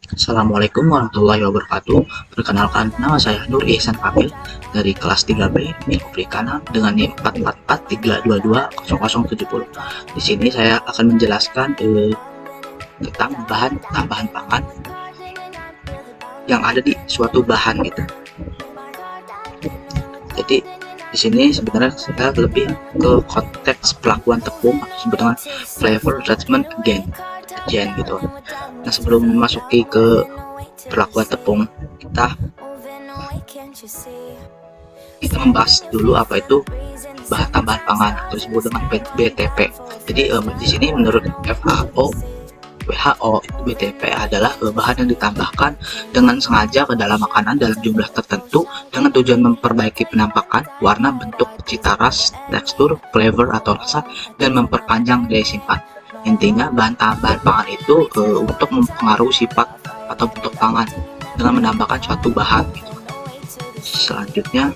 Assalamualaikum warahmatullahi wabarakatuh. Perkenalkan, nama saya Nur Ihsan Kamil dari kelas 3B Ilmu Perikanan dengan NIM 444322070. Di sini saya akan menjelaskan tentang bahan tambahan pangan yang ada di suatu bahan gitu. Jadi di sini sebenarnya saya lebih ke konteks pelakuan tepung atau sebetulnya flavor judgment agent gitu. Nah, sebelum memasuki ke perlakuan tepung, kita membahas dulu apa itu bahan tambahan pangan atau disebut dengan BTP. Jadi di sini menurut WHO, BTP adalah bahan yang ditambahkan dengan sengaja ke dalam makanan dalam jumlah tertentu dengan tujuan memperbaiki penampakan, warna, bentuk, cita rasa, tekstur, flavor atau rasa, dan memperpanjang daya simpan. Intinya bahan tambahan pangan itu untuk mempengaruhi sifat atau bentuk pangan dengan menambahkan suatu bahan gitu. Selanjutnya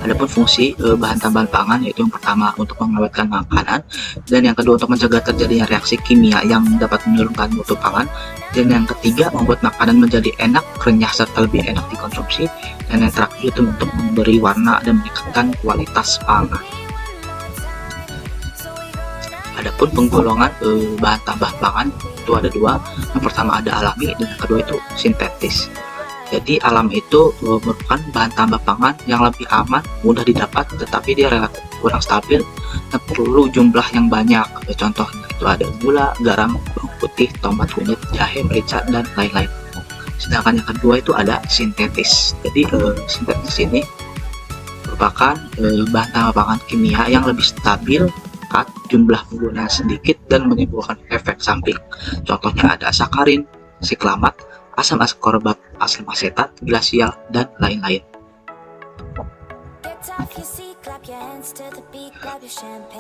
adapun fungsi bahan tambahan pangan, yaitu yang pertama untuk mengawetkan makanan, dan yang kedua untuk mencegah terjadinya reaksi kimia yang dapat menurunkan mutu pangan, dan yang ketiga membuat makanan menjadi enak, renyah, serta lebih enak dikonsumsi, dan yang terakhir itu untuk memberi warna dan meningkatkan kualitas pangan. Adapun penggolongan bahan tambahan pangan itu ada dua. Yang pertama ada alami dan yang kedua itu sintetis. Jadi alam itu merupakan bahan tambah pangan yang lebih aman, mudah didapat, tetapi dia relatif kurang stabil dan perlu jumlah yang banyak. Contohnya itu ada gula, garam, bawang putih, tomat kunyit, jahe, merica, dan lain-lain. Sedangkan yang kedua itu ada sintetis. Jadi sintetis ini merupakan bahan tambah pangan kimia yang lebih stabil, jumlah pengguna sedikit, dan menimbulkan efek samping. Contohnya ada sakarin, siklamat, asam askorbat, asam asetat, glasial, dan lain-lain.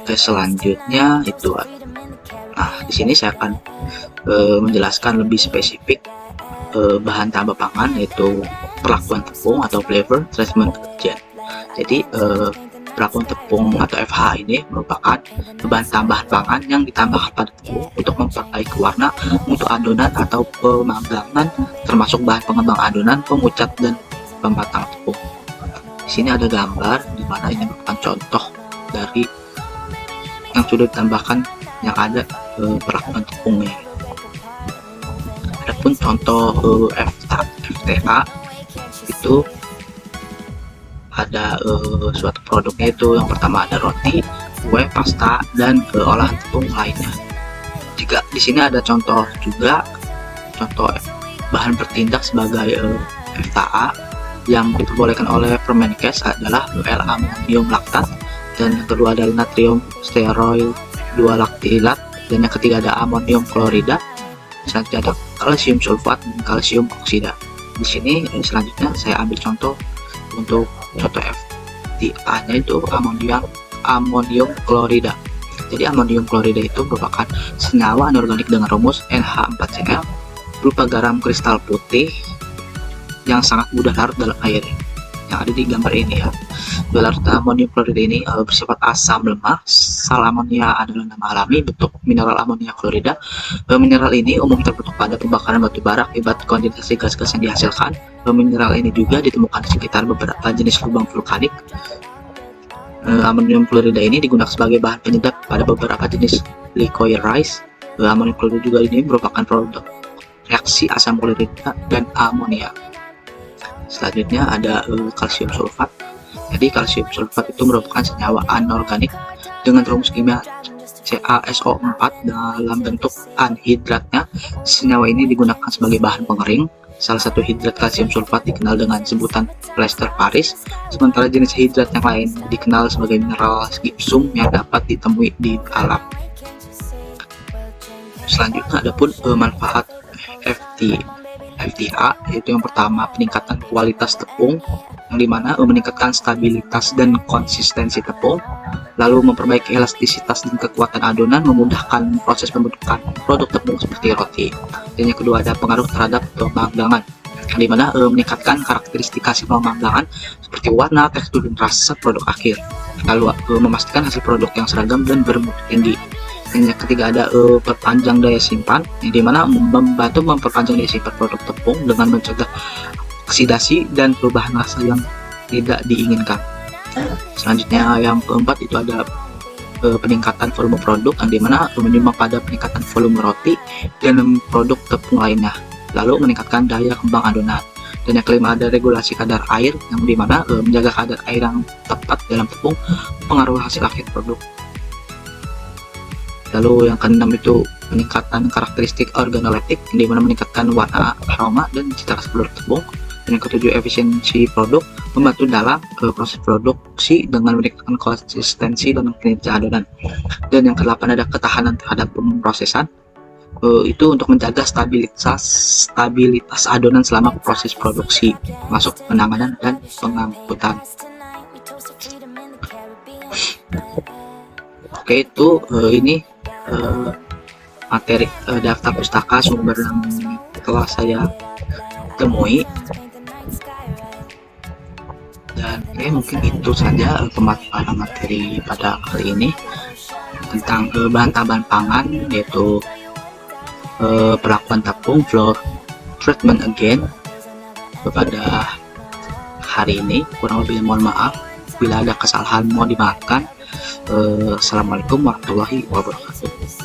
Oke, selanjutnya itu. Nah, di sini saya akan menjelaskan lebih spesifik bahan tambah pangan, yaitu perlakuan tepung atau flavor treatment agent. Jadi perlakuan tepung atau FH ini merupakan bahan tambahan pangan yang ditambahkan pada tepung untuk memperbaiki warna, mutu adonan atau pemanggangan, termasuk bahan pengembang adonan, pengucat, dan pematang tepung. Di sini ada gambar di mana ini merupakan contoh dari yang sudah ditambahkan yang ada perlakuan tepungnya. Adapun contoh FTA itu ada suatu produknya, itu yang pertama ada roti, kue, pasta, dan olahan tepung lainnya. Jika di sini ada contoh juga, contoh bahan bertindak sebagai FTA yang diperbolehkan oleh Permenkes adalah L-amonium laktat, dan yang kedua adalah natrium stearoid 2 laktilat, dan yang ketiga ada amonium klorida. Selanjutnya ada kalsium sulfat dan kalsium oksida. Di sini selanjutnya saya ambil contoh untuk contoh FTA-nya itu amonium klorida. Jadi amonium klorida itu merupakan senyawa anorganik dengan rumus NH4Cl berupa garam kristal putih yang sangat mudah larut dalam air, yang ada di gambar ini ya. Larut amonium klorida ini bersifat asam lemah. Sal amonia adalah nama alami bentuk mineral amonia klorida. Mineral ini umumnya terbentuk pada pembakaran batu bara akibat kondensasi gas-gas yang dihasilkan. Mineral ini juga ditemukan di sekitar beberapa jenis lubang vulkanik. Amonium klorida ini digunakan sebagai bahan penyedap pada beberapa jenis liquorize. Amonium klorida juga ini merupakan produk reaksi asam klorida dan amonia. Selanjutnya ada kalsium sulfat. Jadi kalsium sulfat itu merupakan senyawa anorganik dengan rumus kimia CaSO4 dalam bentuk anhidratnya. Senyawa ini digunakan sebagai bahan pengering. Salah satu hidrat kalsium sulfat dikenal dengan sebutan plaster Paris, sementara jenis hidrat yang lain dikenal sebagai mineral gipsum yang dapat ditemui di alam. Selanjutnya adapun manfaat FTA, yaitu yang pertama peningkatan kualitas tepung, yang dimana meningkatkan stabilitas dan konsistensi tepung, lalu memperbaiki elastisitas dan kekuatan adonan, memudahkan proses pembentukan produk tepung seperti roti. Dan yang kedua ada pengaruh terhadap pemanggangan, yang dimana meningkatkan karakteristik hasil pemanggangan seperti warna, tekstur, dan rasa produk akhir, lalu memastikan hasil produk yang seragam dan bermutu tinggi. Dan yang ketiga ada perpanjang daya simpan, yang dimana membantu memperpanjang daya simpan produk tepung dengan mencegah oksidasi dan perubahan rasa yang tidak diinginkan. Selanjutnya yang keempat itu ada peningkatan volume produk, yang dimana menyumbang pada peningkatan volume roti dan produk tepung lainnya, lalu meningkatkan daya kembang adonan. Dan yang kelima ada regulasi kadar air, yang dimana menjaga kadar air yang tepat dalam tepung mempengaruhi hasil akhir produk. Lalu yang keenam itu peningkatan karakteristik organoleptik, yang dimana meningkatkan warna, aroma, dan cita rasa produk tepung. Dan yang ketujuh efisiensi produk, membantu dalam proses produksi dengan meningkatkan konsistensi dan kinerja adonan. Dan yang kedelapan ada ketahanan terhadap pemrosesan, itu untuk menjaga stabilitas adonan selama proses produksi, masuk penanganan dan pengangkutan. Oke, itu ini materi daftar pustaka sumber yang telah saya temui. Dan mungkin itu saja pemaparan materi pada kali ini tentang bahan tambahan pangan, yaitu perlakuan tepung, flour treatment again pada hari ini. Kurang lebih mohon maaf, bila ada kesalahan mohon dimaafkan. Assalamualaikum warahmatullahi wabarakatuh.